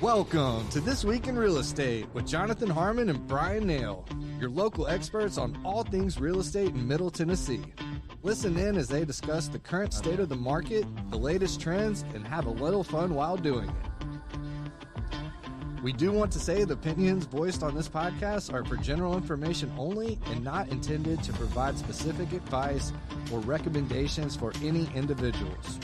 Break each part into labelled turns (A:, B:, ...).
A: Welcome to This Week in Real Estate with Jonathan Harmon and Bryan Nale, your local experts on all things real estate in Middle Tennessee. Listen in as they discuss the current state of the market, the latest trends, and have a little fun while doing it. We do want to say the opinions voiced on this podcast are for general information only and not intended to provide specific advice or recommendations for any individuals.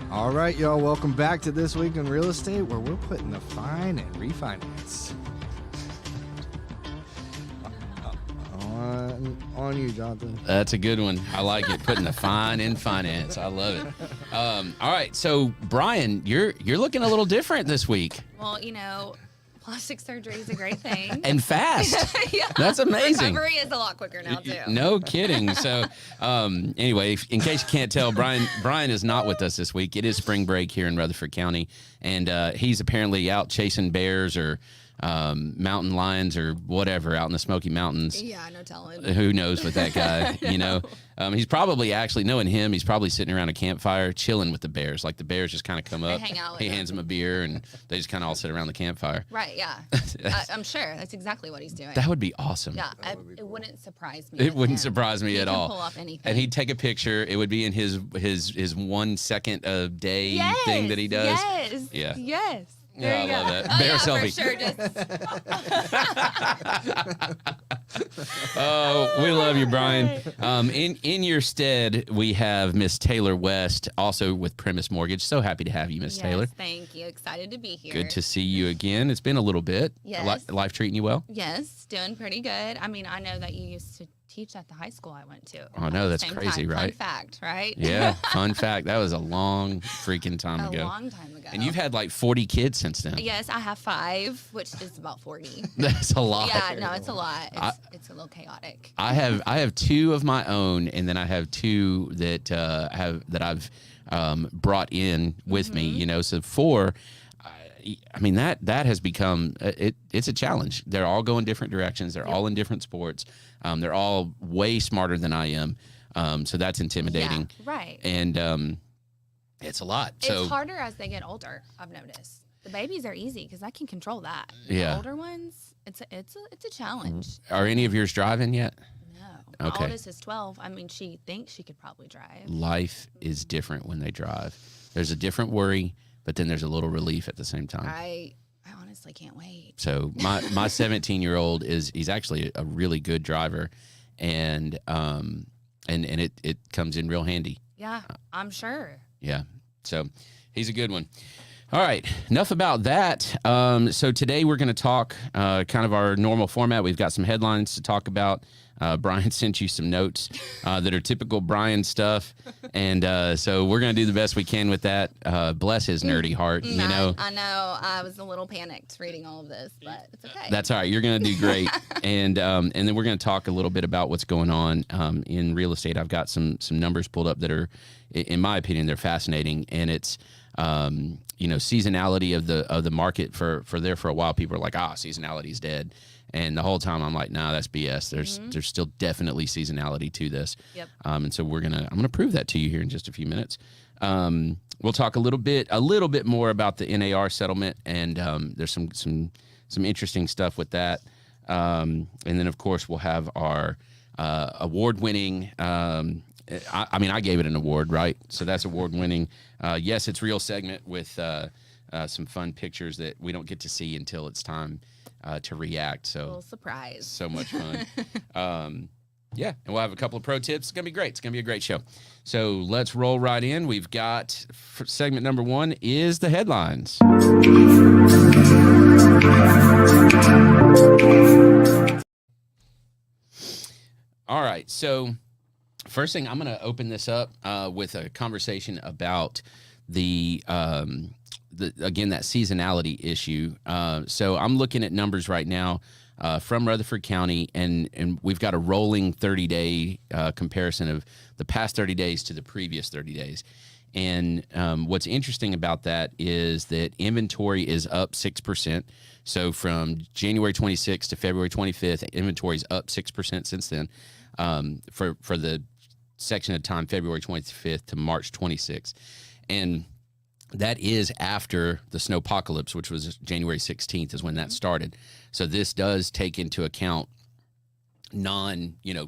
A: All right, y'all, welcome back to This Week in Real Estate, where we're putting the fine and refinance. On you, Jonathan.
B: That's a good one. I like it. Putting the fine in finance. I love it. All right, so Bryan, you're looking a little different this week.
C: Well, plastic surgery is a great thing.
B: And fast.
C: Yeah.
B: That's amazing.
C: Recovery is a lot quicker now, too.
B: No kidding. So anyway, in case you can't tell, Bryan is not with us this week. It is spring break here in Rutherford County, and he's apparently out chasing bears or mountain lions or whatever out in the Smoky Mountains.
C: Yeah, no telling.
B: Who knows with that guy, He's probably actually, knowing him, he's probably sitting around a campfire chilling with the bears. Like the bears just kind of come up,
C: hang out with
B: he
C: him.
B: hands them a beer, and they just kind of all sit around the campfire.
C: Right, yeah. I'm sure that's exactly what he's doing.
B: That would be awesome.
C: Yeah, it wouldn't surprise me.
B: It wouldn't surprise me at all.
C: He can pull off anything.
B: And he'd take a picture. It would be in his 1 second a day thing that he does.
C: Yes.
B: Yeah.
C: Yes.
B: Yeah,
C: There
B: I
C: you
B: love
C: go.
B: that. Bear
C: selfie.
B: For sure. Oh, we love you, Bryan. In your stead, we have Miss Taylor West, also with Primis Mortgage. So happy to have you, Miss Taylor.
C: Thank you. Excited to be here.
B: Good to see you again. It's been a little bit.
C: Yes.
B: Life treating you well?
C: Yes, doing pretty good. I mean, I know that you used to teach at the high school I went to.
B: Oh, no, that's crazy, right?
C: Fun fact, right?
B: Yeah, fun fact. That was a long freaking time ago.
C: A long time ago.
B: And you've had like 40 kids since then.
C: Yes, I have 5, which is about 40.
B: That's a lot.
C: Yeah, no, it's a lot. It's a little chaotic.
B: I have 2 of my own, and then I have 2 that I've brought in with me. So 4. I mean that has become it's a challenge. They're all going different directions. They're all in different sports. They're all way smarter than I am. So that's intimidating.
C: Yeah, right.
B: And it's a lot. So
C: it's harder as they get older, I've noticed. The babies are easy because I can control that.
B: Yeah.
C: The older ones, it's a challenge.
B: Are any of yours driving yet?
C: No.
B: Okay.
C: My oldest is 12. I mean, she thinks she could probably drive.
B: Life is different when they drive. There's a different worry, but then there's a little relief at the same time.
C: I honestly can't wait.
B: So my 17-year-old he's actually a really good driver, and it comes in real handy.
C: Yeah, I'm sure.
B: Yeah, so he's a good one. All right, enough about that. So today we're going to talk kind of our normal format. We've got some headlines to talk about. Bryan sent you some notes that are typical Bryan stuff, and so we're going to do the best we can with that. Bless his nerdy heart,
C: I know. I was a little panicked reading all of this, but it's okay.
B: That's all right. You're going to do great, and then we're going to talk a little bit about what's going on in real estate. I've got some numbers pulled up that are, in my opinion, they're fascinating, and it's seasonality of the market for a while. People are like, seasonality is dead. And the whole time I'm like, nah, that's BS. There's still definitely seasonality to this.
C: Yep.
B: And so I'm gonna prove that to you here in just a few minutes. We'll talk a little bit more about the NAR settlement, and there's some interesting stuff with that. And then of course we'll have our award-winning. I gave it an award, right? So that's award-winning. Yes, it's real segment with some fun pictures that we don't get to see until it's time to react. So
C: a little surprise.
B: So much fun. And we'll have a couple of pro tips. It's gonna be great. It's gonna be a great show. So let's roll right in. We've got segment number 1 is the headlines. All right. So first thing, I'm gonna open this up with a conversation about again, that seasonality issue. So I'm looking at numbers right now from Rutherford County, and we've got a rolling 30-day comparison of the past 30 days to the previous 30 days. And what's interesting about that is that inventory is up 6%. So from January 26th to February 25th, inventory is up 6% since then. For the section of time, February 25th to March 26th. And that is after the snowpocalypse, which was January 16th is when that started. So this does take into account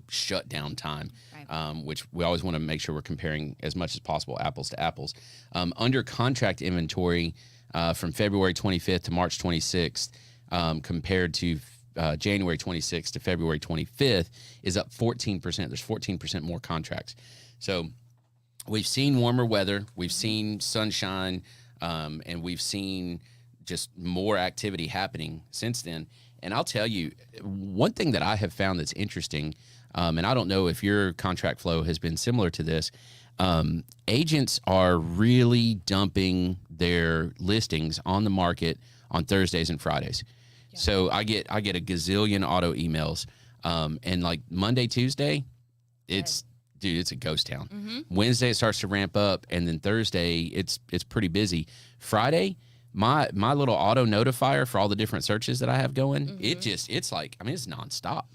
B: shutdown time,
C: Right.
B: which we always want to make sure we're comparing as much as possible apples to apples. Under contract inventory from February 25th to March 26th, compared to January 26th to February 25th, is up 14%. There's 14% more contracts. So we've seen warmer weather, we've seen sunshine, and we've seen just more activity happening since then. And I'll tell you, one thing that I have found that's interesting, and I don't know if your contract flow has been similar to this, agents are really dumping their listings on the market on Thursdays and Fridays. Yeah. So I get a gazillion auto emails, and like Monday, Tuesday, it's a ghost town. Mm-hmm. Wednesday it starts to ramp up, and then Thursday it's pretty busy. Friday, my little auto notifier for all the different searches that I have going, mm-hmm. it's like, I mean, it's nonstop.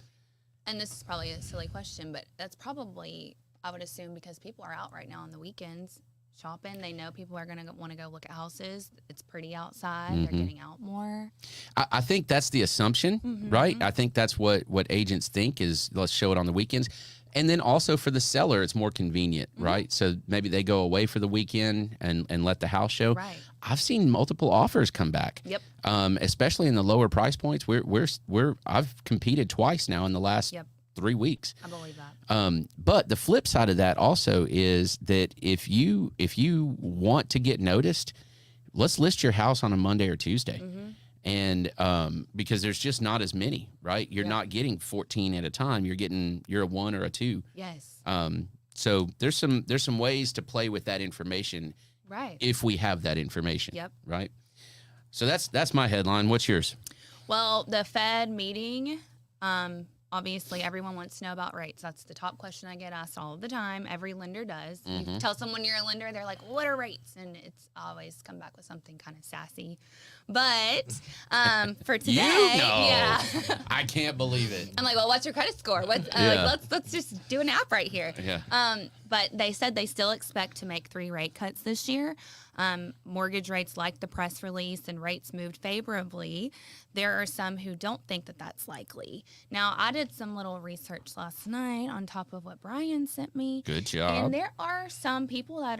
C: And this is probably a silly question, but that's probably, I would assume, because people are out right now on the weekends shopping. They know people are going to want to go look at houses. It's pretty outside. Mm-hmm. They're getting out more.
B: I think that's the assumption, mm-hmm. right? I think that's what agents think is, let's show it on the weekends. And then also for the seller, it's more convenient, mm-hmm. right? So maybe they go away for the weekend and let the house show.
C: Right.
B: I've seen multiple offers come back.
C: Yep.
B: Especially in the lower price points. I've competed twice now in the last 3 weeks.
C: I believe that.
B: But the flip side of that also is that if you want to get noticed, let's list your house on a Monday or Tuesday. Mm-hmm. And because there's just not as many, right? You're not getting 14 at a time. You're a 1 or a 2.
C: Yes.
B: So there's some ways to play with that information,
C: right?
B: If we have that information,
C: yep.
B: Right. So that's my headline. What's yours?
C: Well, the Fed meeting. Obviously, everyone wants to know about rates. That's the top question I get asked all of the time. Every lender does. Mm-hmm. You tell someone you're a lender, they're like, what are rates? And it's always come back with something kind of sassy. But for today, yeah.
B: I can't believe it.
C: I'm like, well, what's your credit score? Let's just do an app right here.
B: Yeah.
C: But they said they still expect to make 3 rate cuts this year. Mortgage rates like the press release and rates moved favorably. There are some who don't think that that's likely. Now, I did some little research last night on top of what Bryan sent me.
B: Good job.
C: And there are some people that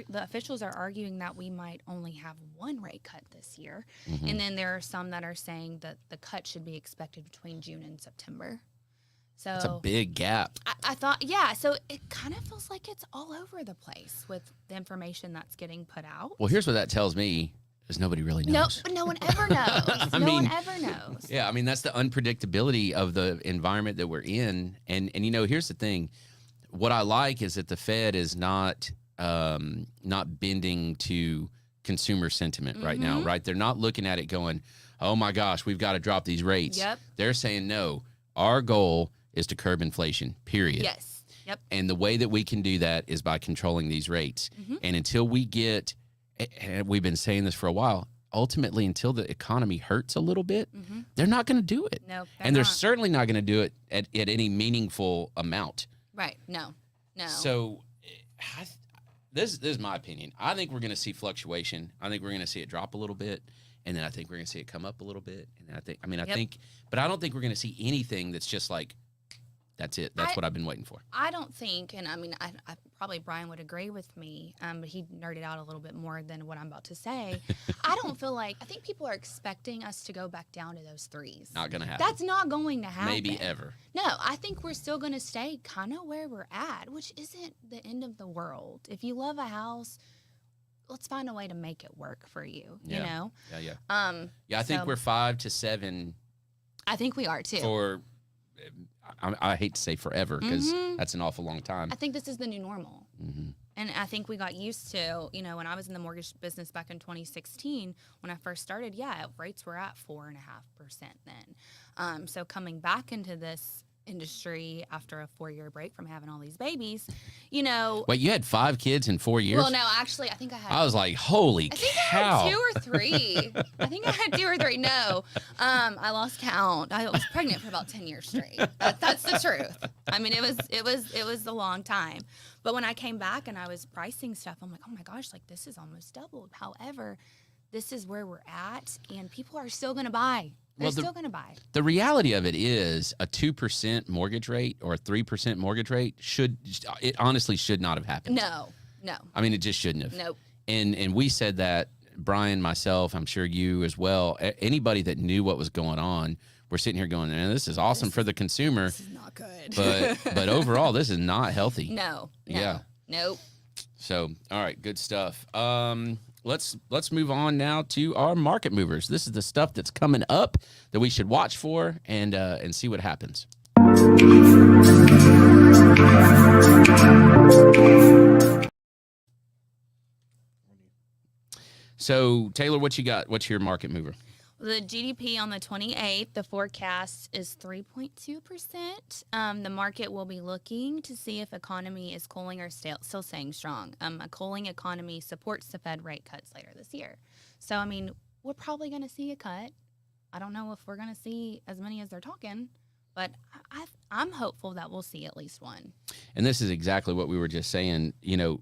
C: the officials are arguing that we might only have 1 rate cut this year. Mm-hmm. And then there are some that are saying that the cut should be expected between June and September. So
B: it's a big gap.
C: I thought, so it kind of feels like it's all over the place with the information that's getting put out.
B: Well, here's what that tells me is nobody really knows.
C: No one ever knows. No one ever knows.
B: Yeah, I mean, that's the unpredictability of the environment that we're in. And here's the thing. What I like is that the Fed is not bending to consumer sentiment mm-hmm. right now, right? They're not looking at it going, oh my gosh, we've got to drop these rates.
C: Yep.
B: They're saying, no, our goal is to curb inflation, period.
C: Yes. Yep.
B: And the way that we can do that is by controlling these rates. Mm-hmm. And until we get, and we've been saying this for a while, ultimately until the economy hurts a little bit, mm-hmm. they're not going to do it.
C: No,
B: they're certainly not going to do it at any meaningful amount.
C: Right. No.
B: So this is my opinion. I think we're going to see fluctuation. I think we're going to see it drop a little bit. And then I think we're going to see it come up a little bit. And I think, but I don't think we're going to see anything that's just like, that's it. That's what I've been waiting for.
C: I don't think, and I mean, I probably Bryan would agree with me, but he nerded out a little bit more than what I'm about to say. I think people are expecting us to go back down to those 3s.
B: Not going to happen.
C: That's not going to happen.
B: Maybe ever.
C: No, I think we're still going to stay kind of where we're at, which isn't the end of the world. If you love a house, let's find a way to make it work for you, you know?
B: Yeah. I think we're 5 to 7.
C: I think we are too.
B: For, I hate to say forever because
C: mm-hmm.
B: that's an awful long time.
C: I think this is the new normal.
B: Mm-hmm.
C: And I think we got used to, when I was in the mortgage business back in 2016, when I first started, rates were at 4.5% then. So coming back into this industry after a 4-year break from having all these babies,
B: Wait, you had 5 kids in 4 years?
C: Well, no, actually, I think I had.
B: I was like, holy cow.
C: I had 2 or 3. I think I had 2 or 3. No, I lost count. I was pregnant for about 10 years straight. That's the truth. I mean, it was a long time. But when I came back and I was pricing stuff, I'm like, oh my gosh, like this is almost doubled. However, this is where we're at, and people are still going to buy. They're still going to buy.
B: The reality of it is a 2% mortgage rate or a 3% mortgage rate it honestly should not have happened.
C: No.
B: I mean, it just shouldn't have.
C: Nope.
B: And we said that, Bryan, myself, I'm sure you as well, anybody that knew what was going on, we're sitting here going, this is awesome for the consumer.
C: This is not good.
B: but overall, this is not healthy.
C: No.
B: Yeah.
C: Nope.
B: So, all right, good stuff. Let's move on now to our market movers. This is the stuff that's coming up that we should watch for and see what happens. So, Taylor, what you got? What's your market mover?
C: The GDP on the 28th, the forecast is 3.2%. The market will be looking to see if economy is cooling or still staying strong. A cooling economy supports the Fed rate cuts later this year. So, I mean, we're probably going to see a cut. I don't know if we're going to see as many as they're talking, but I'm hopeful that we'll see at least one. And
B: this is exactly what we were just saying. You know,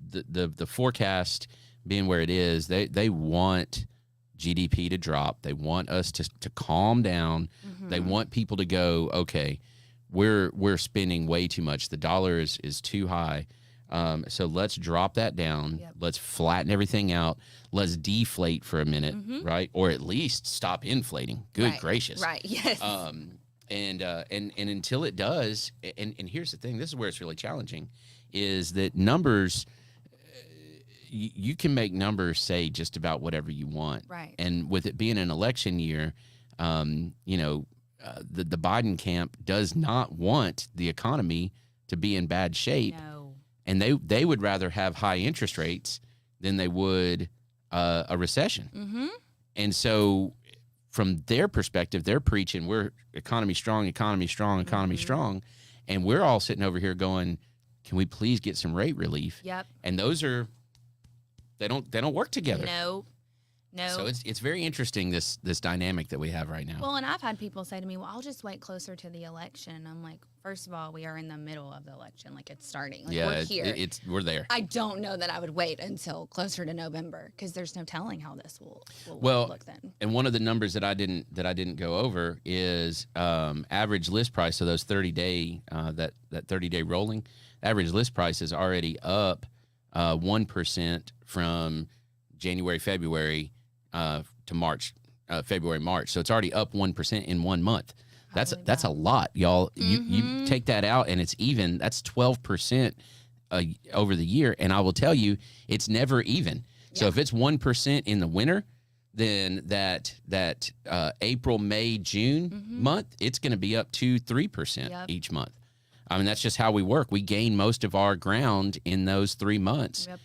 B: the forecast being where it is, they want GDP to drop. They want us to calm down. Mm-hmm. They want people to go, okay, we're spending way too much. The dollar is too high. So let's drop that down. Yep. Let's flatten everything out. Let's deflate for a minute, right? Or at least stop inflating. Good gracious.
C: Right, yes.
B: And until it does, and here's the thing, this is where it's really challenging, is that numbers, you can make numbers say just about whatever you want.
C: Right.
B: And with it being an election year, the Biden camp does not want the economy to be in bad shape.
C: No.
B: And they would rather have high interest rates than they would a recession.
C: Mm-hmm.
B: And so from their perspective, they're preaching, we're economy strong. And we're all sitting over here going, can we please get some rate relief?
C: Yep.
B: And those are, they don't work together.
C: No.
B: So it's very interesting, this dynamic that we have right now.
C: Well, and I've had people say to me, well, I'll just wait closer to the election. And I'm like, first of all, we are in the middle of the election. Like, it's starting. Like,
B: yeah,
C: we're here.
B: We're there.
C: I don't know that I would wait until closer to November because there's no telling how this will look then.
B: And one of the numbers that I didn't go over is average list price. So those 30-day that 30-day rolling average list price is already up 1% from January, February to March, February, March. So it's already up 1% in 1 month. That's a lot, y'all. You take that out and it's even. That's 12% over the year. And I will tell you, it's never even. Yeah. So if it's 1% in the winter, then that April, May, June month, it's going to be up 2-3% each month. I mean, that's just how we work. We gain most of our ground in those 3 months.
C: Yep.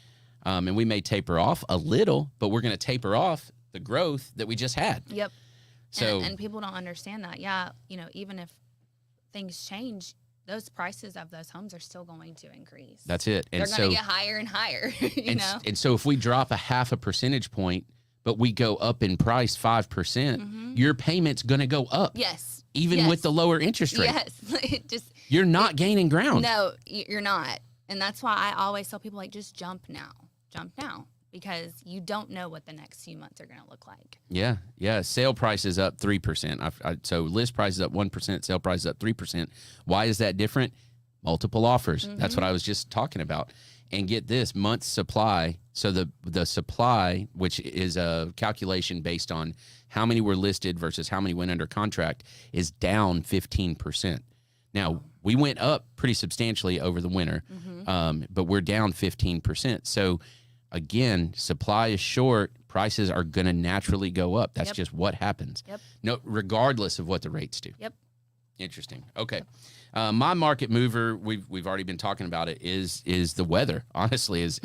B: And we may taper off a little, but we're going to taper off the growth that we just had.
C: Yep.
B: So
C: and people don't understand that. Yeah, even if things change, those prices of those homes are still going to increase.
B: That's it. And
C: they're going to get higher and higher.
B: And so if we drop a 0.5 percentage point, but we go up in price 5%, your payment's going to go up.
C: Yes.
B: Even with the lower interest rate.
C: Yes.
B: You're not gaining ground.
C: No, you're not. And that's why I always tell people, like, just jump now. Jump now. Because you don't know what the next few months are going to look like.
B: Yeah. Sale price is up 3%. So list price is up 1%, sale price is up 3%. Why is that different? Multiple offers. That's what I was just talking about. And get this, month supply. So the supply, which is a calculation based on how many were listed versus how many went under contract, is down 15%. Now, we went up pretty substantially over the winter, but we're down 15%. So, again, supply is short. Prices are going to naturally go up. That's just what happens.
C: Yep.
B: No, regardless of what the rates do.
C: Yep.
B: Interesting. Okay. My market mover, we've already been talking about it, is the weather. Honestly, as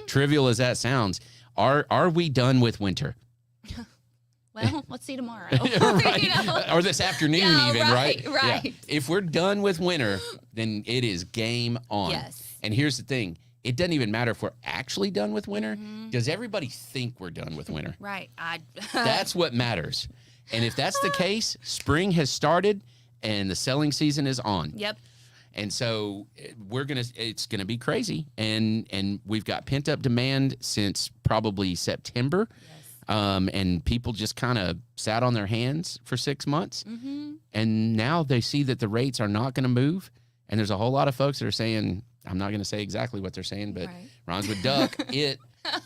B: trivial as that sounds, are we done with winter?
C: Well, let's see tomorrow.
B: Right. Or this afternoon even, right?
C: Right.
B: Yeah. If we're done with winter, then it is game on.
C: Yes.
B: And here's the thing. It doesn't even matter if we're actually done with winter. Does everybody think we're done with winter?
C: Right.
B: That's what matters. And if that's the case, spring has started and the selling season is on.
C: Yep.
B: And so it's gonna be crazy, and we've got pent up demand since probably September, and people just kind of sat on their hands for 6 months, and now they see that the rates are not going to move, and there's a whole lot of folks that are saying, I'm not going to say exactly what they're saying, but rhymes with duck it,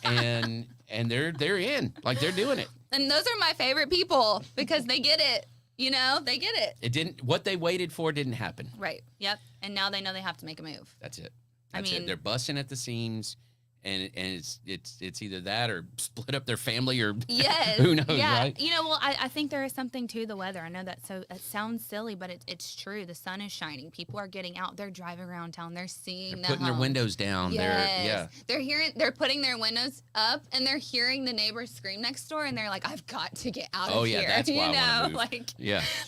B: and they're in, like they're doing it.
C: And those are my favorite people because they get it. You know, they get it.
B: What they waited for didn't happen.
C: Right. Yep. And now they know they have to make a move.
B: That's it. That's it. They're busting at the seams, and it's either that or split up their family or who knows, right?
C: You know, well, I think there is something to the weather. I know that it sounds silly, but it's true. The sun is shining. People are getting out. They're driving around town. They're seeing
B: putting their windows down.
C: Yes. They're putting their windows up, and they're hearing the neighbors scream next door, and they're like, I've got to get out of here.
B: That's why I wanna move.
C: Like,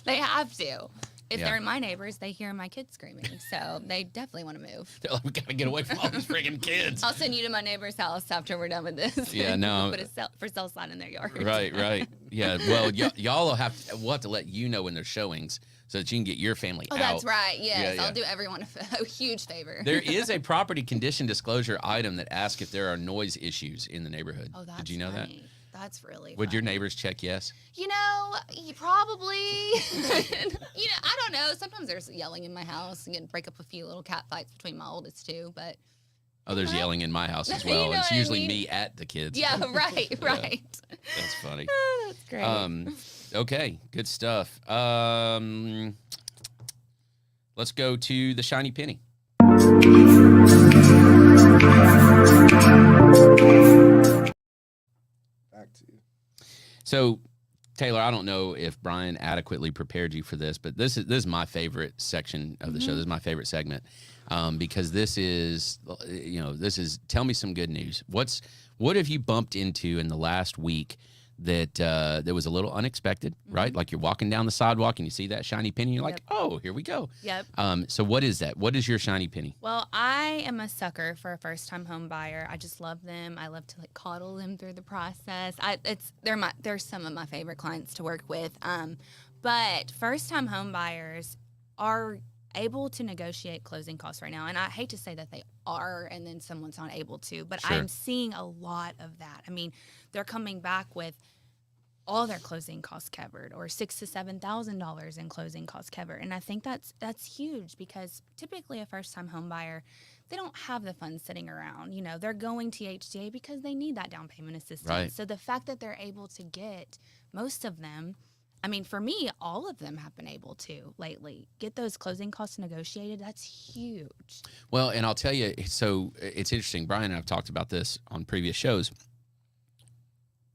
C: they have to. If they're my neighbors, they hear my kids screaming, so they definitely want to move.
B: They're like, we got to get away from all these freaking kids.
C: I'll send you to my neighbor's house after we're done with this.
B: Yeah, no.
C: Put a for sale sign in their yard.
B: Right. Yeah, well, y'all will we'll have to let you know when there's showings so that you can get your family out.
C: Oh, that's right. Yes, I'll do everyone a huge favor.
B: There is a property condition disclosure item that asks if there are noise issues in the neighborhood.
C: Oh, that's
B: Did you know
C: funny.
B: that?
C: That's really
B: Would
C: funny.
B: your neighbors check yes?
C: You know, probably. I don't know. Sometimes there's yelling in my house and break up a few little cat fights between my oldest two, but.
B: Oh, there's yelling in my house as well. It's usually me at the kids.
C: Yeah, right.
B: That's funny.
C: Oh, that's great.
B: Okay, good stuff. Let's go to the shiny penny.
A: Back to you.
B: So, Taylor, I don't know if Bryan adequately prepared you for this, but this is my favorite section of the show. This is my favorite segment because this is tell me some good news. What have you bumped into in the last week that was a little unexpected, right? Like you're walking down the sidewalk and you see that shiny penny, and you're like, oh, here we go.
C: Yep.
B: So what is that? What is your shiny penny?
C: Well, I am a sucker for a first-time home buyer. I just love them. I love to coddle them through the process. They're some of my favorite clients to work with. But first-time home buyers are able to negotiate closing costs right now. And I hate to say that they are and then someone's not able to, but I'm seeing a lot of that. I mean, they're coming back with all their closing costs covered or $6,000 to $7,000 in closing costs covered. And I think that's huge because typically a first-time home buyer, they don't have the funds sitting around. You know, they're going to HDA because they need that down payment assistance.
B: Right.
C: So the fact that they're able to get most of them, I mean, for me, all of them have been able to lately get those closing costs negotiated. That's huge.
B: Well, and I'll tell you, so it's interesting. Bryan and I have talked about this on previous shows.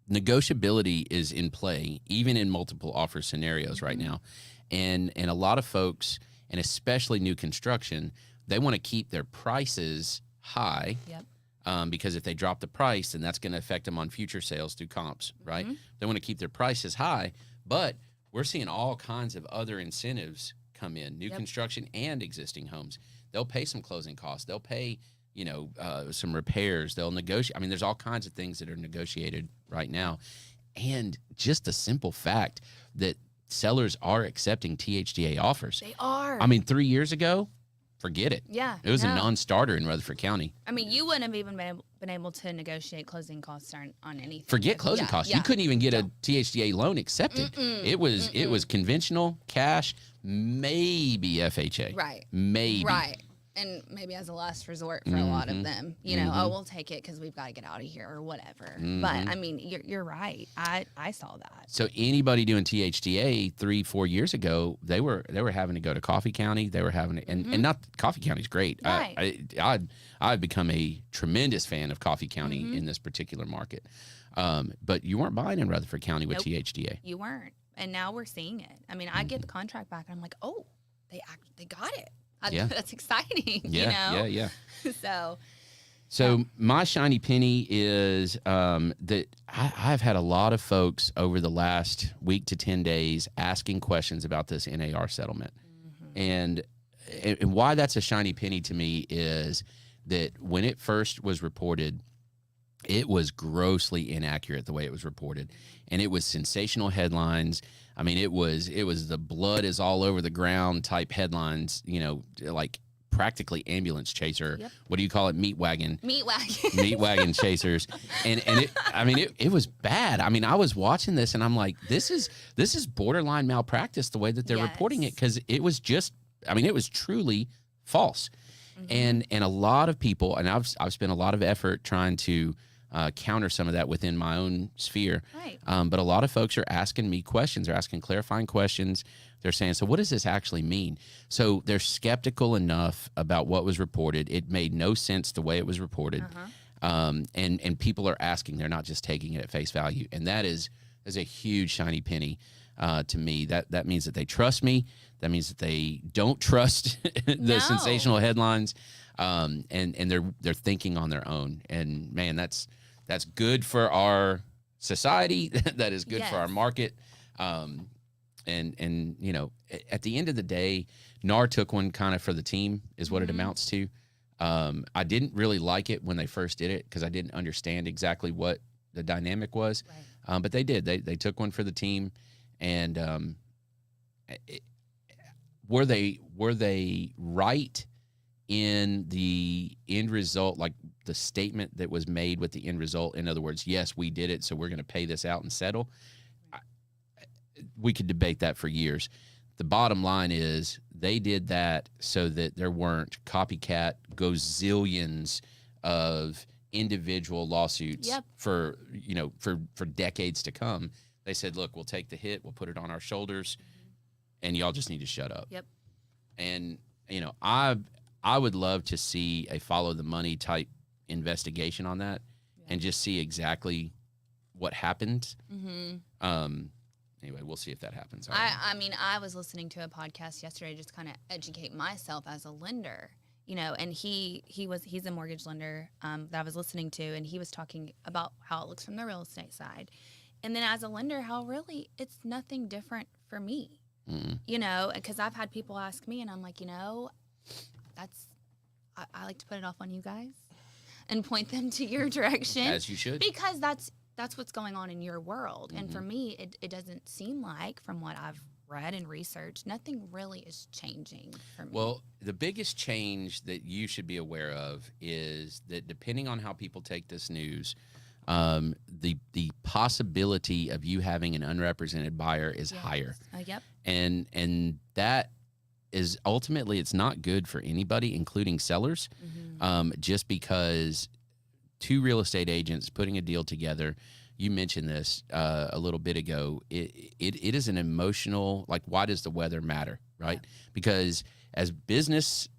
B: Negotiability is in play, even in multiple offer scenarios right now. And a lot of folks, and especially new construction, they want to keep their prices high.
C: Yep.
B: Because if they drop the price, then that's going to affect them on future sales through comps, right? They want to keep their prices high. But we're seeing all kinds of other incentives come in, new construction and existing homes. They'll pay some closing costs. They'll pay, some repairs. They'll negotiate. I mean, there's all kinds of things that are negotiated right now. And just the simple fact that sellers are accepting THDA offers.
C: They are.
B: I mean, 3 years ago, forget it.
C: Yeah.
B: It was a non-starter in Rutherford County.
C: I mean, you wouldn't have even been able to negotiate closing costs on anything.
B: Forget closing costs. You couldn't even get a THDA loan accepted. It was conventional, cash, maybe FHA.
C: Right.
B: Maybe.
C: Right. And maybe as a last resort for a lot of them, oh, we'll take it because we've got to get out of here or whatever. But I mean, you're right. I saw that.
B: So anybody doing THDA 3-4 years ago, they were having to go to Coffee County. They were having to, and not Coffee County's great.
C: Right.
B: I've become a tremendous fan of Coffee County in this particular market. But you weren't buying in Rutherford County with THDA.
C: You weren't, and now we're seeing it. I mean, I get the contract back, and I'm like, oh, they got it. That's exciting.
B: Yeah.
C: So
B: my shiny penny is that I've had a lot of folks over the last week to 10 days asking questions about this NAR settlement. And why that's a shiny penny to me is that when it first was reported, it was grossly inaccurate the way it was reported. And it was sensational headlines. I mean, it was the blood is all over the ground type headlines, like practically ambulance chaser.
C: Yep.
B: What do you call it? Meat wagon.
C: Meat wagon.
B: Meat wagon chasers. And it was bad. I mean, I was watching this and I'm like, this is borderline malpractice the way that they're reporting it, because it was it was truly false. And a lot of people, and I've spent a lot of effort trying to counter some of that within my own sphere.
C: Right.
B: But a lot of folks are asking me questions. They're asking clarifying questions. They're saying, so what does this actually mean? So they're skeptical enough about what was reported. It made no sense the way it was reported. And people are asking. They're not just taking it at face value. And that is a huge shiny penny to me. That means that they trust me. That means that they don't trust the sensational headlines. And they're thinking on their own. And man, that's good for our society. That is good for our market. And you know, at the end of the day, NAR took one kind of for the team is what it amounts to. I didn't really like it when they first did it because I didn't understand exactly what the dynamic was. Right. But they did. They took one for the team, and were they right in the end result, like the statement that was made with the end result? In other words, yes, we did it, so we're going to pay this out and settle. We could debate that for years. The bottom line is they did that so that there weren't copycat gazillions of individual lawsuits for decades to come. They said, look, we'll take the hit, we'll put it on our shoulders, and y'all just need to shut up. Yep. And you know, I would love to see a follow the money type investigation on that and just see exactly what happened. Anyway, we'll see if that happens.
C: I mean, I was listening to a podcast yesterday just kind of educate myself as a lender, you know, and he's a mortgage lender that I was listening to, and he was talking about how it looks from the real estate side. And then as a lender, how really it's nothing different for me, you know, because I've had people ask me and I'm like, you know, I like to put it off on you guys and point them to your direction.
B: As you should.
C: Because that's what's going on in your world. And for me, it doesn't seem like, from what I've read and researched, nothing really is changing for me.
B: Well, the biggest change that you should be aware of is that depending on how people take this news, the possibility of you having an unrepresented buyer is higher.
C: Yep.
B: And that is ultimately, it's not good for anybody, including sellers, just because two real estate agents putting a deal together, you mentioned this a little bit ago, it is an emotional, like, why does the weather matter, right? Yeah. Because as business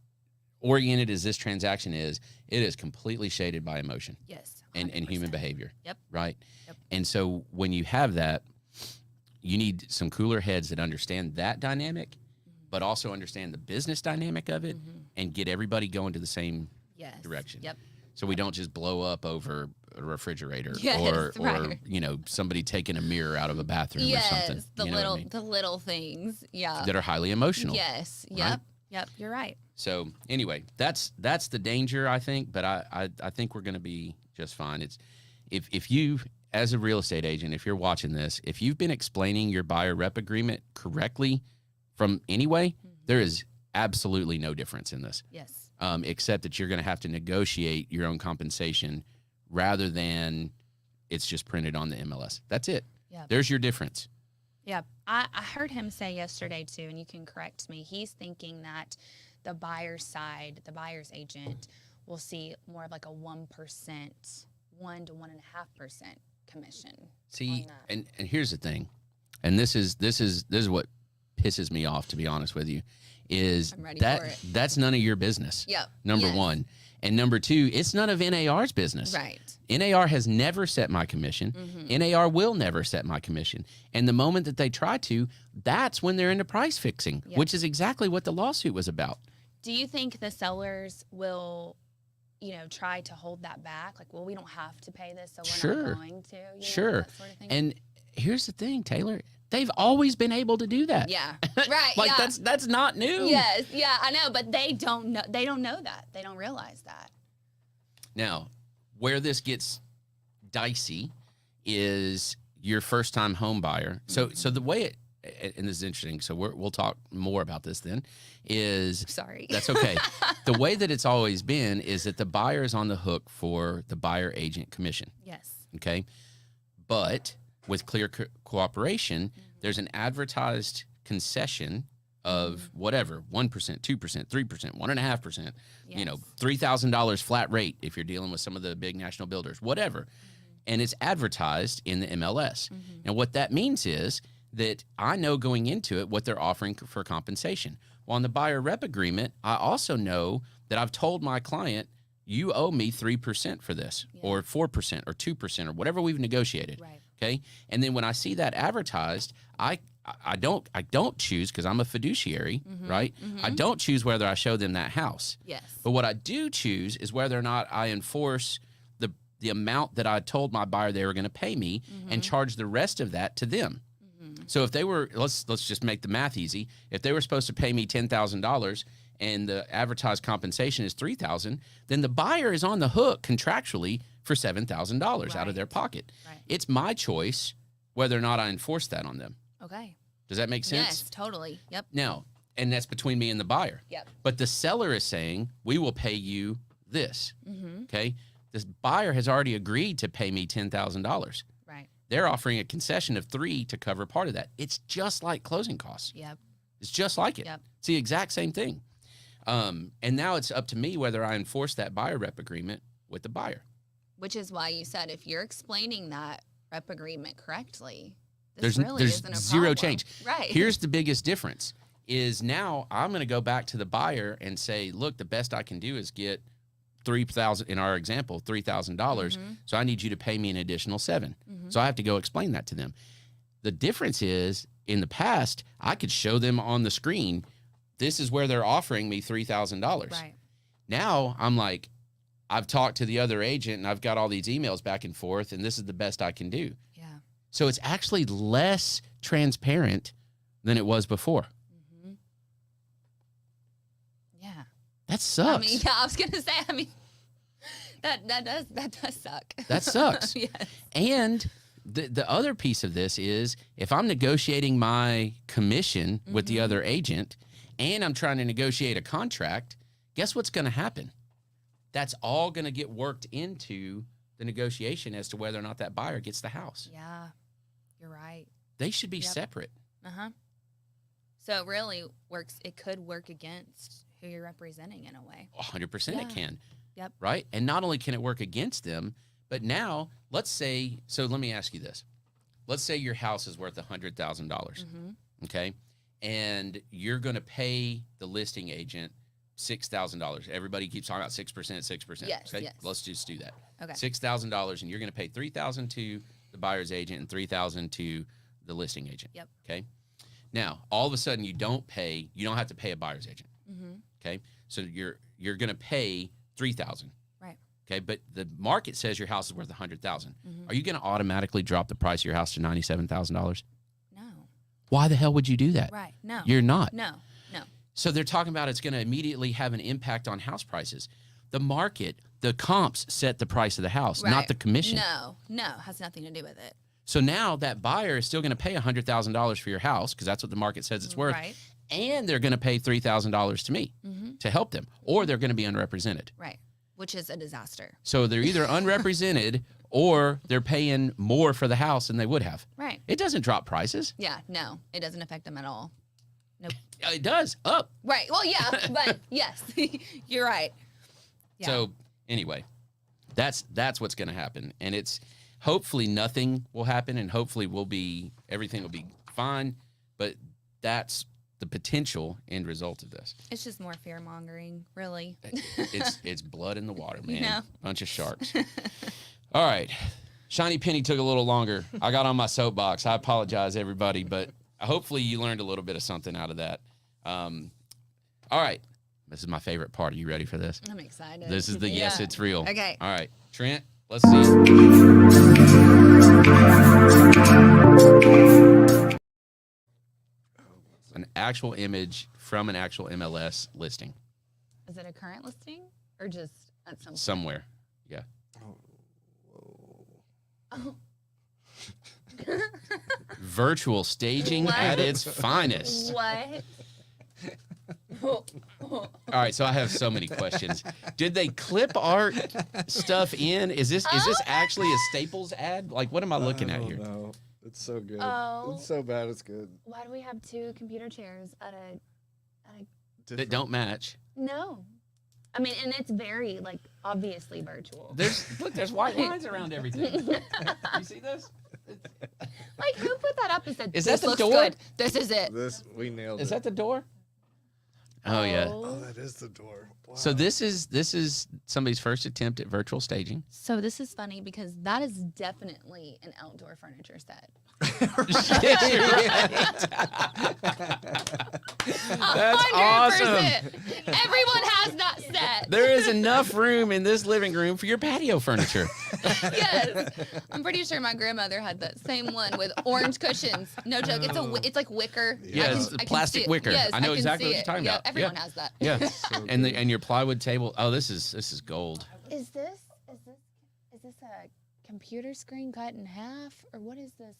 B: oriented as this transaction is, it is completely shaded by emotion.
C: Yes.
B: And human behavior.
C: Yep.
B: Right?
C: Yep.
B: And so when you have that, you need some cooler heads that understand that dynamic, but also understand the business dynamic of it and get everybody going to the same direction. Yep. So we don't just blow up over a refrigerator or you know, somebody taking a mirror out of a bathroom or something.
C: The little things,
B: that are highly emotional.
C: Yes. Yep. Right? Yep. You're right.
B: So anyway, that's the danger, I think. But I think we're going to be just fine. It's if you, as a real estate agent, if you're watching this, if you've been explaining your buyer rep agreement correctly from anyway, there is absolutely no difference in this.
C: Yes.
B: Except that you're going to have to negotiate your own compensation rather than it's just printed on the MLS. That's it. Yep. There's your difference.
C: Yeah. I heard him say yesterday, too, and you can correct me, he's thinking that the buyer's side, the buyer's agent, will see more of like a 1%, 1 to 1.5% commission.
B: See, and here's the thing, and this is what pisses me off, to be honest with you, is that's none of your business.
C: Yep.
B: Number one. And number two, it's none of NAR's business.
C: Right.
B: NAR has never set my commission. NAR will never set my commission. And the moment that they try to, that's when they're into price fixing, which is exactly what the lawsuit was about.
C: Do you think the sellers will, you know, try to hold that back? Like, well, we don't have to pay this, so we're not going to. You know, that sort of thing?
B: And here's the thing, Taylor. They've always been able to do that.
C: Yeah. Right.
B: Like that's not new.
C: Yes. Yeah, I know, but they don't know that. They don't realize that.
B: Now, where this gets dicey is your first time home buyer. So the way and this is interesting, so we'll talk more about this then, is
C: Sorry.
B: that's okay. The way that it's always been is that the buyer is on the hook for the buyer agent commission.
C: Yes.
B: Okay. But with clear cooperation, there's an advertised concession of whatever, 1%, 2%, 3%, 1.5%,
C: Yes.
B: $3,000 flat rate if you're dealing with some of the big national builders, whatever. And it's advertised in the MLS. And what that means is that I know going into it what they're offering for compensation. Well, on the buyer rep agreement, I also know that I've told my client, you owe me 3% for this, or 4% or 2% or whatever we've negotiated.
C: Right.
B: Okay. And then when I see that advertised, I don't choose, because I'm a fiduciary, right? I don't choose whether I show them that house.
C: Yes.
B: But what I do choose is whether or not I enforce the amount that I told my buyer they were going to pay me and charge the rest of that to them. So if they were, let's just make the math easy. If they were supposed to pay me $10,000 and the advertised compensation is $3,000, then the buyer is on the hook contractually for $7,000 out of their pocket.
C: Right.
B: It's my choice whether or not I enforce that on them.
C: Okay.
B: Does that make sense?
C: Yes, totally. Yep.
B: Now, and that's between me and the buyer.
C: Yep.
B: But the seller is saying, we will pay you this. Okay. This buyer has already agreed to pay me $10,000.
C: Right.
B: They're offering a concession of $3,000 to cover part of that. It's just like closing costs.
C: Yep.
B: It's just like it.
C: Yep.
B: It's the exact same thing. And now it's up to me whether I enforce that buyer rep agreement with the buyer.
C: Which is why you said if you're explaining that rep agreement correctly, this
B: There's
C: really isn't a
B: zero
C: problem.
B: change.
C: Right.
B: Here's the biggest difference is now I'm going to go back to the buyer and say, look, the best I can do is get $3,000, in our example, $3,000. So I need you to pay me an additional $7,000. So I have to go explain that to them. The difference is in the past, I could show them on the screen, this is where they're offering me $3,000.
C: Right.
B: Now I'm like, I've talked to the other agent and I've got all these emails back and forth, and this is the best I can do.
C: Yeah.
B: So it's actually less transparent than it was before.
C: Yeah.
B: That sucks.
C: I mean, yeah, I was gonna say. I mean, that does suck.
B: That sucks.
C: Yes.
B: And the other piece of this is if I'm negotiating my commission with the other agent and I'm trying to negotiate a contract, guess what's going to happen? That's all going to get worked into the negotiation as to whether or not that buyer gets the house.
C: Yeah, you're right.
B: They should be separate.
C: So it really works. It could work against who you're representing in a way.
B: 100% it can.
C: Yep.
B: Right? And not only can it work against them, but now let's say, so let me ask you this. Let's say your house is worth $100,000. Okay. And you're going to pay the listing agent $6,000. Everybody keeps talking about 6%.
C: Yes,
B: okay.
C: yes.
B: Let's just do that.
C: Okay.
B: $6,000, and you're going to pay $3,000 to the buyer's agent and $3,000 to the listing agent.
C: Yep.
B: Okay. Now, all of a sudden, you don't have to pay a buyer's agent. Okay. So you're going to pay $3,000.
C: Right.
B: Okay. But the market says your house is worth $100,000. Are you going to automatically drop the price of your house to $97,000?
C: No.
B: Why the hell would you do that?
C: Right. No.
B: You're not.
C: No.
B: So they're talking about it's going to immediately have an impact on house prices. The market, the comps set the price of the house, not
C: Right.
B: the commission.
C: No, has nothing to do with it.
B: So now that buyer is still going to pay $100,000 for your house because that's what the market says it's worth.
C: Right.
B: And they're going to pay $3,000 to me to help them, or they're going to be unrepresented.
C: Right. Which is a disaster.
B: So they're either unrepresented or they're paying more for the house than they would have.
C: Right.
B: It doesn't drop prices.
C: Yeah. No, it doesn't affect them at all. Nope.
B: It does. Up.
C: Right. Well, yeah, but yes, you're right. Yeah.
B: So anyway, that's what's going to happen. And it's hopefully nothing will happen and hopefully everything will be fine. But that's the potential end result of this.
C: It's just more fear mongering, really.
B: It's blood in the water, man.
C: know?
B: Bunch of sharks. All right. Shiny Penny took a little longer. I got on my soapbox. I apologize, everybody, but hopefully you learned a little bit of something out of that. All right. This is my favorite part. Are you ready for this?
C: I'm excited.
B: This is the yes, it's real.
C: Okay.
B: All right. Trent, let's see it. An actual image from an actual MLS listing.
C: Is it a current listing or just at some point?
B: Somewhere. Yeah. virtual staging at its finest.
C: What?
B: All right, so I have so many questions. Did they clip art stuff in? Is this actually a Staples ad? Like, what am I looking at here?
A: No, it's so good.
C: Oh.
A: It's so bad. It's good.
C: Why do we have 2 computer chairs at a
B: That don't match.
C: No. I mean, and it's very, like, obviously virtual.
B: There's white lines around everything. You see this?
C: Like, who put that up and said,
B: Is
C: this
B: that the
C: looks
B: door?
C: good. This is it.
A: We nailed it.
B: Is that the door? Oh yeah.
A: Oh, that is the door. Wow.
B: So this is somebody's first attempt at virtual staging.
C: So this is funny because that is definitely an outdoor furniture set.
B: Shit, you're right. That's
C: 100%.
B: awesome.
C: Everyone has that set.
B: There is enough room in this living room for your patio furniture.
C: Yes. I'm pretty sure my grandmother had that same one with orange cushions. No joke. It's like wicker.
B: Yeah, it's
C: I can
B: plastic
C: see it.
B: wicker.
C: Yes,
B: I know
C: can
B: exactly
C: see
B: what you're
C: it.
B: talking
C: Yeah,
B: about.
C: everyone has that.
B: Yeah.
A: So
B: And your plywood table. Oh, this is gold.
C: Is this a computer screen cut in half or what is this?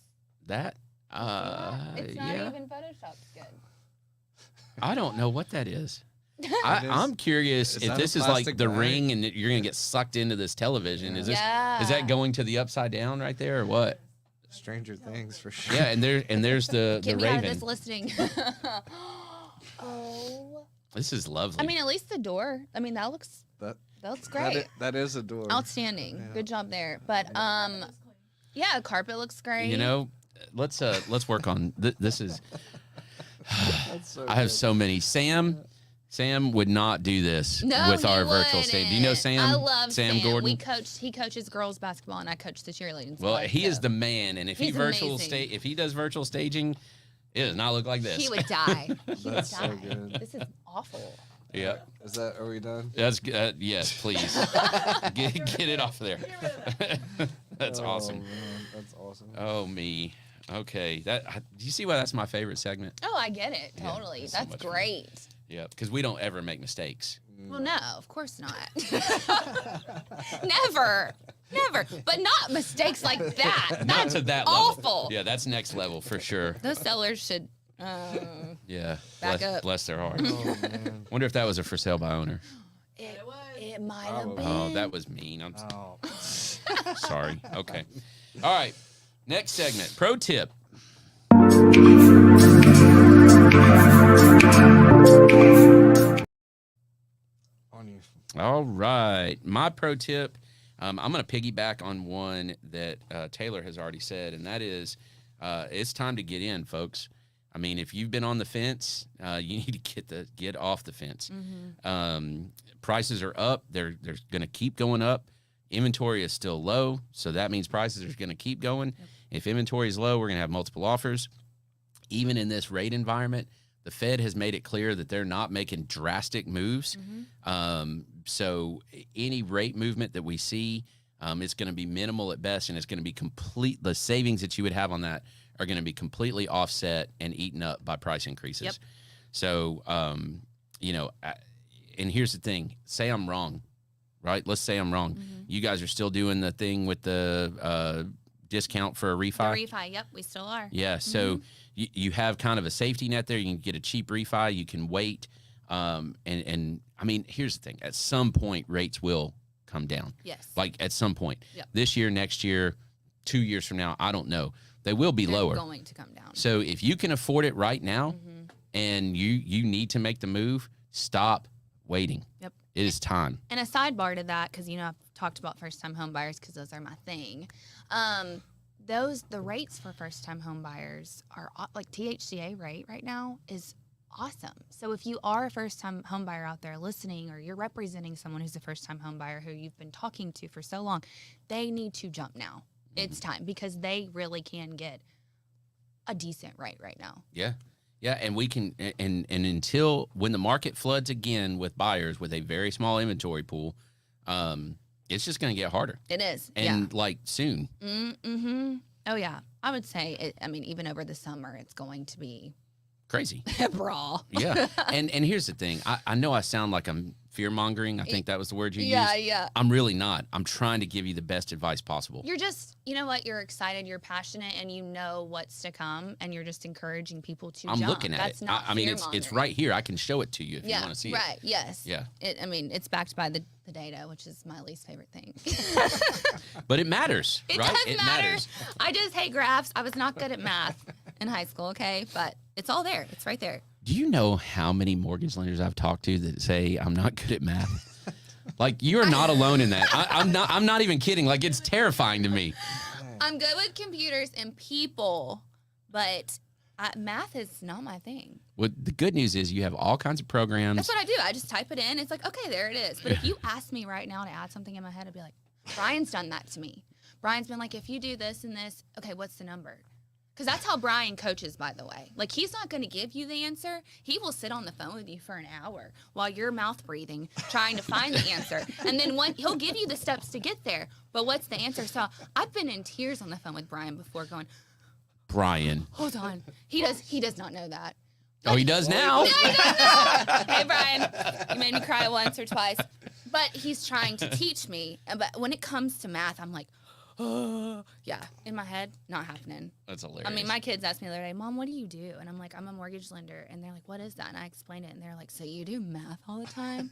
B: That
C: It's not
B: yeah.
C: even Photoshopped good.
B: I don't know what that is. I'm curious
A: Is
B: if
A: that
B: this
A: a
B: is like
A: plastic
B: the
A: bag?
B: ring and you're gonna get sucked into this television. Is
C: Yeah.
B: that going to the upside down right there or what?
A: Stranger Things for sure.
B: Yeah, and there's the
C: Get me out of
B: raven.
C: this listing. Oh.
B: This is lovely.
C: I mean, at least the door. I mean, that looks great.
A: That is a door.
C: Outstanding.
A: Yeah.
C: Good job there. But yeah, carpet looks great.
B: you know, let's work on this. Is
A: That's so
B: I have
A: good.
B: so many. Sam would not do this
C: No,
B: with
C: he
B: our virtual stage. Do you know
C: wouldn't.
B: Sam?
C: I love Sam.
B: Gordon.
C: He coaches girls basketball, and I coach the cheerleading.
B: Well,
C: squad,
B: he is
C: so
B: the man, and if
C: He's
B: if he does virtual staging, it does not look like this.
C: he would die. He would
A: That's so
C: die.
A: good.
C: This is awful.
B: Yeah.
A: Are we done?
B: That's yes, please. get it off there. That's awesome.
A: Man, that's awesome.
B: Oh me. Okay. Do you see why that's my favorite segment?
C: Oh, I get it.
B: Yeah,
C: Totally.
B: it's so
C: That's
B: much fun.
C: great.
B: Yeah, because we don't ever make mistakes.
C: Well, no, of course not. Never. But not mistakes like that.
B: Not
C: That's
B: to that
C: awful.
B: level. Yeah, that's next level for sure.
C: Those sellers should.
B: Yeah.
C: Back up.
B: Bless their hearts.
A: Oh man.
B: Wonder if that was a for sale by owner.
C: It might have
A: Probably.
C: been.
B: Oh, that was mean. I'm
A: Oh.
B: sorry. Okay. All right. Next segment. Pro tip.
A: On you.
B: All right. My pro tip, I'm going to piggyback on one that Taylor has already said, and that is it's time to get in, folks. I mean, if you've been on the fence, you need to get off the fence. Prices are up. They're going to keep going up. Inventory is still low, so that means prices are going to keep going. Yep. If inventory is low, we're going to have multiple offers. Even in this rate environment, the Fed has made it clear that they're not making drastic moves. So any rate movement that we see, it's going to be minimal at best, and it's going to be complete. The savings that you would have on that are going to be completely offset and eaten up by price increases.
C: Yep.
B: So, and here's the thing. Say I'm wrong, right? Let's say I'm wrong. You guys are still doing the thing with the discount for a refi?
C: The refi, yep, we still are.
B: Yeah, so you have kind of a safety net there. You can get a cheap refi. You can wait. And I mean, here's the thing. At some point, rates will come down.
C: Yes.
B: Like at some point.
C: Yep.
B: This year, next year, 2 years from now, I don't know. They will be
C: They're
B: lower.
C: going to come down.
B: So if you can afford it right now and you need to make the move, stop waiting.
C: Yep.
B: It is time.
C: And a sidebar to that, because I've talked about first-time home buyers because those are my thing. The rates for first-time home buyers are like THCA rate right now is awesome. So if you are a first-time home buyer out there listening, or you're representing someone who's a first-time home buyer who you've been talking to for so long, they need to jump now. It's time, because they really can get a decent rate right now.
B: Yeah. Yeah, and we can, and until when the market floods again with buyers with a very small inventory pool, it's just going to get harder.
C: It is.
B: And like soon.
C: Oh, yeah. I would say, even over the summer, it's going to be
B: crazy.
C: Brawl.
B: Yeah. And here's the thing. I know I sound like I'm fear-mongering. I think that was the word you used.
C: Yeah.
B: I'm really not. I'm trying to give you the best advice possible.
C: You're just, you know what? You're excited, you're passionate, and you know what's to come, and you're just encouraging people to jump.
B: I'm looking at
C: That's
B: it.
C: not
B: I mean, it's right here. I can show it to you if you want to see it.
C: Right, yes.
B: Yeah.
C: It's backed by the data, which is my least favorite thing.
B: But it matters,
C: It
B: right?
C: does matter. I just hate graphs. I was not good at math in high school, okay? But it's all there. It's right there.
B: Do you know how many mortgage lenders I've talked to that say I'm not good at math? Like, you're not alone in that. I'm not even kidding. Like, it's terrifying to me.
C: I'm good with computers and people, but math is not my thing.
B: Well, the good news is you have all kinds of programs.
C: That's what I do. I just type it in. It's like, okay, there it is. But if you ask me right now to add something in my head, I'd be like, Brian's done that to me. Brian's been like, if you do this and this, okay, what's the number? Because that's how Bryan coaches, by the way. Like, he's not going to give you the answer. He will sit on the phone with you for an hour while you're mouth breathing, trying to find the answer. And then he'll give you the steps to get there. But what's the answer? So I've been in tears on the phone with Bryan before going,
B: Brian.
C: hold on. He does not know that.
B: Oh, he does now.
C: No, he doesn't. Hey, Bryan, you made me cry once or twice. But he's trying to teach me. But when it comes to math, I'm like, oh, yeah, in my head, not happening.
B: That's hilarious.
C: I mean, my kids asked me the other day, Mom, what do you do? And I'm like, I'm a mortgage lender. And they're like, what is that? And I explained it. And they're like, so you do math all the time?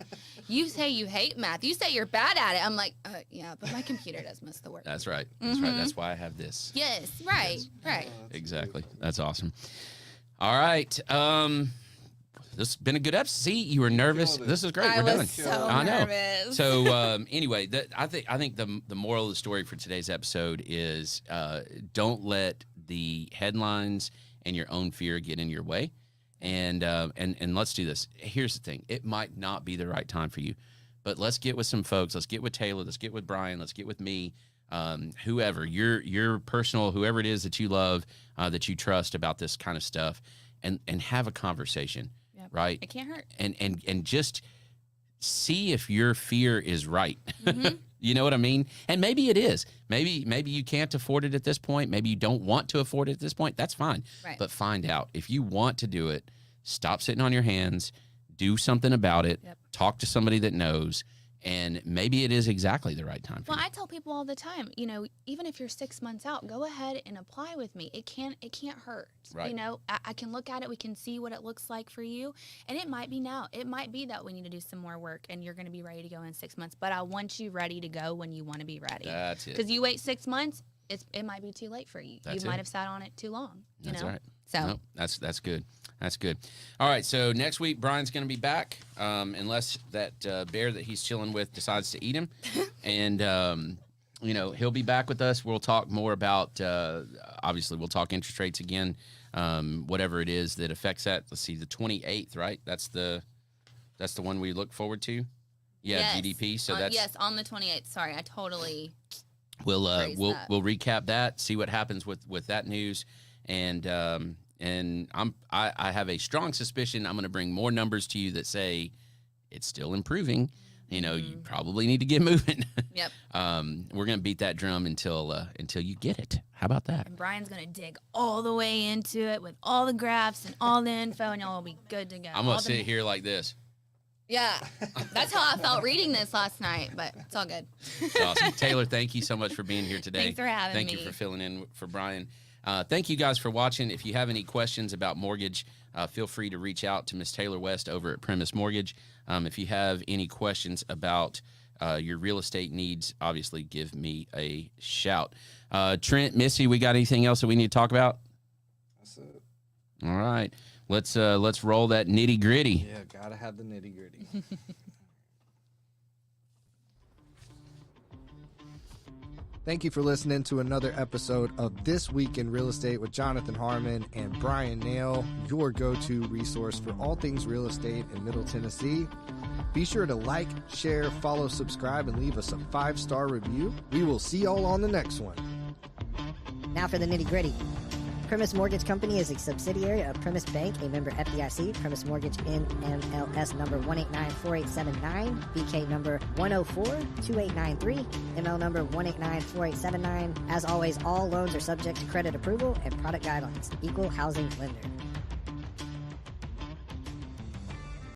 C: You say you hate math. You say you're bad at it. I'm like, yeah, but my computer does most of the work.
B: That's right. That's right. That's why I have this.
C: Yes, right, right.
B: Exactly. That's awesome. All right. This has been a good episode. See, you were nervous. This is great.
C: I
B: We're
C: was
B: done.
C: so
B: I know.
C: nervous.
B: So anyway, I think the moral of the story for today's episode is don't let the headlines and your own fear get in your way. And let's do this. Here's the thing. It might not be the right time for you, but let's get with some folks. Let's get with Taylor. Let's get with Bryan. Let's get with me. Whoever your personal, whoever it is that you love, that you trust about this kind of stuff, and have a conversation.
C: Yep.
B: Right.
C: It can't hurt.
B: And just see if your fear is right.
C: Mm-hmm.
B: You know what I mean? And maybe it is. Maybe you can't afford it at this point. Maybe you don't want to afford it at this point. That's fine.
C: Right.
B: But find out. If you want to do it, stop sitting on your hands, do something about it,
C: Yep.
B: talk to somebody that knows, and maybe it is exactly the right time for
C: Well,
B: you.
C: I tell people all the time, even if you're 6 months out, go ahead and apply with me. It can't hurt.
B: Right.
C: I can look at it. We can see what it looks like for you. And it might be now. It might be that we need to do some more work and you're going to be ready to go in 6 months. But I want you ready to go when you want to be ready.
B: That's it.
C: Because you wait 6 months, it might be too late for you.
B: That's
C: you might
B: it.
C: have sat on it too long.
B: That's
C: know?
B: right.
C: So
B: No, that's good. That's good. All right, so next week Brian's going to be back, unless that bear that he's chilling with decides to eat him, and he'll be back with us. We'll talk more about. Obviously, we'll talk interest rates again, whatever it is that affects that. Let's see, the 28th, right? That's the one we look forward to. Yeah,
C: yes.
B: GDP. So that's
C: yes, on the 28th. Sorry, I totally.
B: we'll
C: that.
B: we'll recap that, see what happens with that news, and I have a strong suspicion I'm going to bring more numbers to you that say it's still improving. You probably need to get moving.
C: Yep.
B: We're going to beat that drum until you get it. How about that?
C: And Brian's going to dig all the way into it with all the graphs and all the info, and y'all will be good to go.
B: I'm going to sit here like this.
C: Yeah. That's how I felt reading this last night, but it's all good.
B: It's awesome. Taylor, thank you so much for being here today.
C: Thanks for having
B: Thank
C: me.
B: you for filling in for Bryan. Thank you guys for watching. If you have any questions about mortgage, feel free to reach out to Miss Taylor West over at Primis Mortgage. If you have any questions about your real estate needs, obviously give me a shout. Trent, Missy, we got anything else that we need to talk about?
A: That's it.
B: All right. Let's roll that nitty gritty.
A: Yeah, gotta have the nitty gritty. Thank you for listening to another episode of This Week in Real Estate with Jonathan Harmon and Bryan Nale, your go-to resource for all things real estate in Middle Tennessee. Be sure to like, share, follow, subscribe, and leave us a 5-star review. We will see y'all on the next one.
D: Now for the nitty-gritty. Primis Mortgage Company is a subsidiary of Primis Bank, a member FDIC. Primis Mortgage NMLS number 1894879, BK number 1042893, ML number 1894879. As always, all loans are subject to credit approval and product guidelines. Equal housing lender.